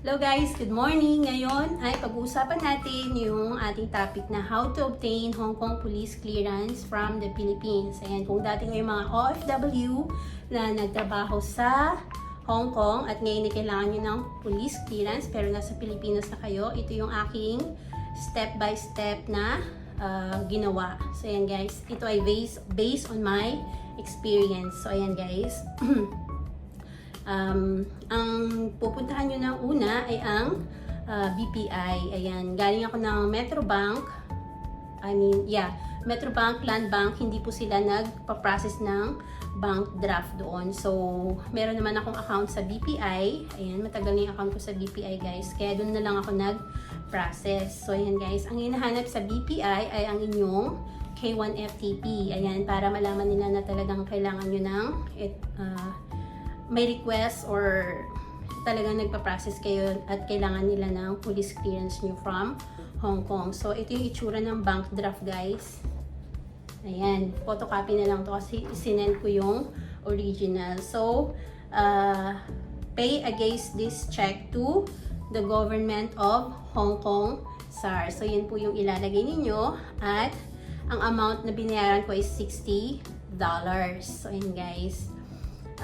Hello guys, good morning! Ngayon ay pag-uusapan natin yung ating topic na how to obtain Hong Kong police clearance from the Philippines. Ayan, kung dati kayo mga OFW na nagtrabaho sa Hong Kong at ngayon ay kailangan nyo ng police clearance pero nasa Pilipinas na kayo, ito yung aking step by step na ginawa. So ayan guys, ito ay based on my experience. So ayan guys. Ang pupuntahan nyo na una ay ang BPI. Ayan, galing ako ng Metrobank. Metrobank, Land Bank, hindi po sila nagpa-process ng bank draft doon. So, meron naman akong account sa BPI. Ayan, matagal na yung account ko sa BPI guys. Kaya doon na lang ako nag-process. So, ayan guys, ang hinahanap sa BPI ay ang inyong K1 FTP. Ayan, para malaman nila na talagang kailangan nyo ng may request or talagang nagpa-process kayo at kailangan nila ng police clearance nyo from Hong Kong. So, ito yung itsura ng bank draft guys. Ayan, photocopy na lang to kasi isinend ko yung original. So, pay against this check to the government of Hong Kong SAR. So, yun po yung ilalagay ninyo at ang amount na binayaran ko is $60. So, ayan guys.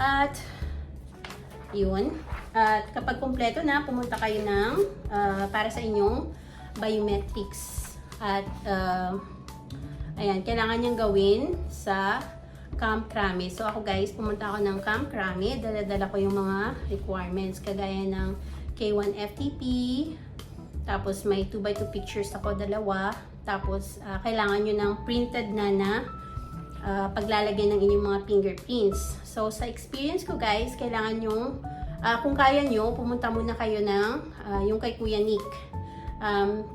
At yun. At kapag kumpleto na, pumunta kayo ng para sa inyong biometrics. At ayan, kailangan niyang gawin sa Camp Crame. So ako guys, pumunta ako ng Camp Crame. Dala-dala ko yung mga requirements kagaya ng K1 FTP. Tapos may 2x2 pictures ako, dalawa. Tapos kailangan nyo ng printed na paglalagay ng inyong mga fingerprints. So, sa experience ko guys, kailangan nyo, kung kaya nyo, pumunta muna kayo ng yung kay Kuya Nick.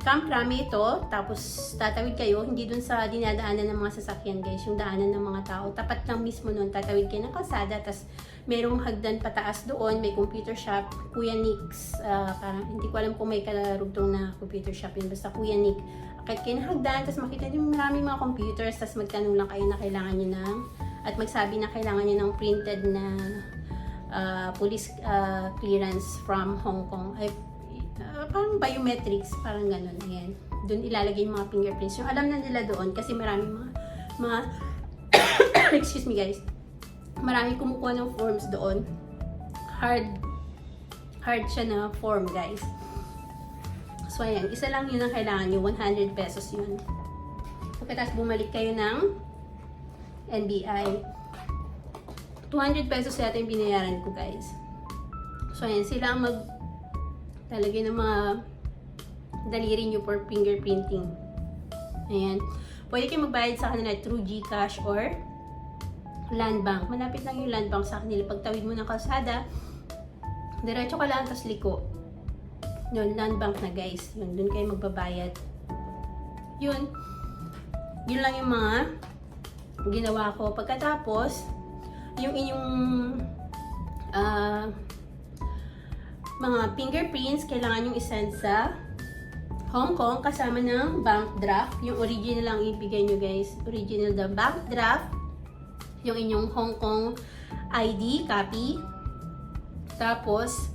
Camp Crame ito, tapos tatawid kayo, hindi dun sa dinadaanan ng mga sasakyan guys, yung daanan ng mga tao. Tapat lang mismo nun, tatawid kayo ng kalsada, tapos merong hagdan pataas doon, may computer shop, Kuya Nick's, parang hindi ko alam kung may karugtong na computer shop yun, basta Kuya Nick. Kahit kayo na hagdan, tapos makita nyo maraming mga computers, tapos magtanong lang kayo na kailangan nyo ng, at magsabi na kailangan nyo ng printed na police clearance from Hong Kong. Ay, parang biometrics, parang ganun. Ayan. Doon ilalagay yung mga fingerprints. Yung alam na nila doon, kasi maraming mga excuse me guys, maraming kumukuha ng forms doon. Hard siya na form guys. So, ayan. Isa lang yun ang kailangan nyo. 100 pesos yun. Pagkatapos bumalik kayo ng NBI. 200 pesos yata yung binayaran ko, guys. So, ayan. Sila ang talagay ng mga daliri nyo for fingerprinting. Ayan. Pwede kayo magbayad sa kanila through GCash or Land Bank. Malapit lang yung Land Bank sa kanila. Pagtawid mo ng kalsada, diretso ka lang, tapos liko. Yun, Land Bank na guys. Yun, dun kayo magbabayad. Yun lang yung mga ginawa ko. Pagkatapos, yung inyong mga fingerprints, kailangan yung isend sa Hong Kong kasama ng bank draft. Yung original lang ibigay nyo guys. Original the bank draft. Yung inyong Hong Kong ID, copy. Tapos,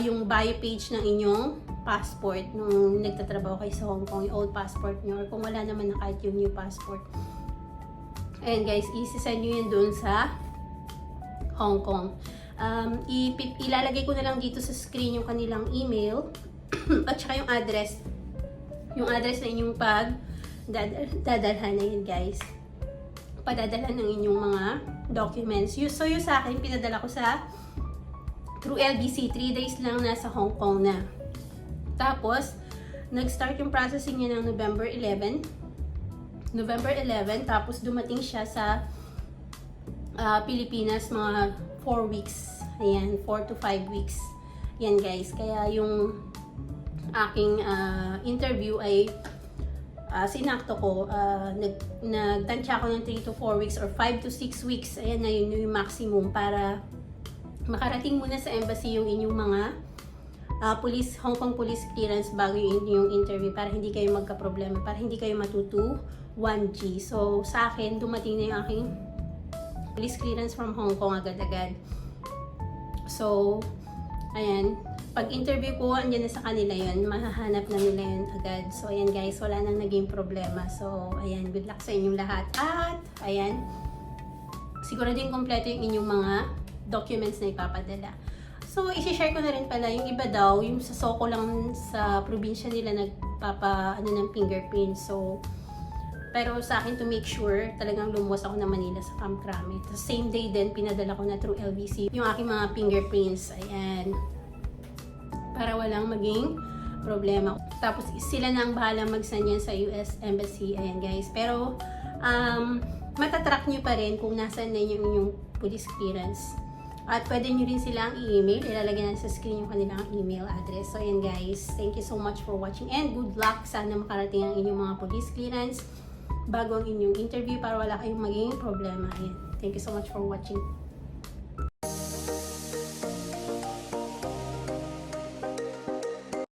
yung bio page ng inyong passport nung nagtatrabaho kayo sa Hong Kong, yung old passport nyo, or kung wala naman na kahit yung new passport. Ayan guys, isi-send nyo yun doon sa Hong Kong. Ilalagay ko na lang dito sa screen yung kanilang email at saka yung address. Yung address na inyong dadalhan na yun guys. Padadalhan ng inyong mga documents. So yung sa akin, pinadala ko sa through LBC, 3 days lang nasa Hong Kong na. Tapos, nag-start yung processing niya ng November 11, tapos dumating siya sa Pilipinas mga 4 weeks. Ayan, 4 to 5 weeks. Yan guys, kaya yung aking interview ay sinakto ko, nagtansya ako ng 3 to 4 weeks or 5 to 6 weeks. Ayan na yun yung maximum para makarating muna sa embassy yung inyong mga Hong Kong police clearance bago yung interview para hindi kayo magka-problema, para hindi kayo matuto 1G. So, sa akin, dumating na yung aking police clearance from Hong Kong agad-agad. So, ayan, pag interview ko, andyan na sa kanila yun, mahahanap na nila yun agad. So, ayan guys, wala nang naging problema. So, ayan, good luck sa inyong lahat. At, ayan, sigurading kompleto yung inyong mga documents na ipapadala. So, isi-share ko na rin pala, yung iba daw, yung sa Soko lang sa probinsya nila ng fingerprint. So, pero sa akin to make sure, talagang lumuwas ako ng Manila sa Camp Crame. Tapos same day din, pinadala ko na through LVC yung aking mga fingerprints. Ayan. Para walang maging problema. Tapos sila na ang bahala mag-send yan sa US Embassy. Ayan guys. Pero matatrack nyo pa rin kung nasaan na yung inyong police clearance. At pwede nyo rin silang i-email. Ilalagay na sa screen yung kanilang email address. So ayan guys. Thank you so much for watching. And good luck. Sana makarating ang inyong mga police clearance bago ang inyong interview para wala kayong maging problema. Ayan. Thank you so much for watching.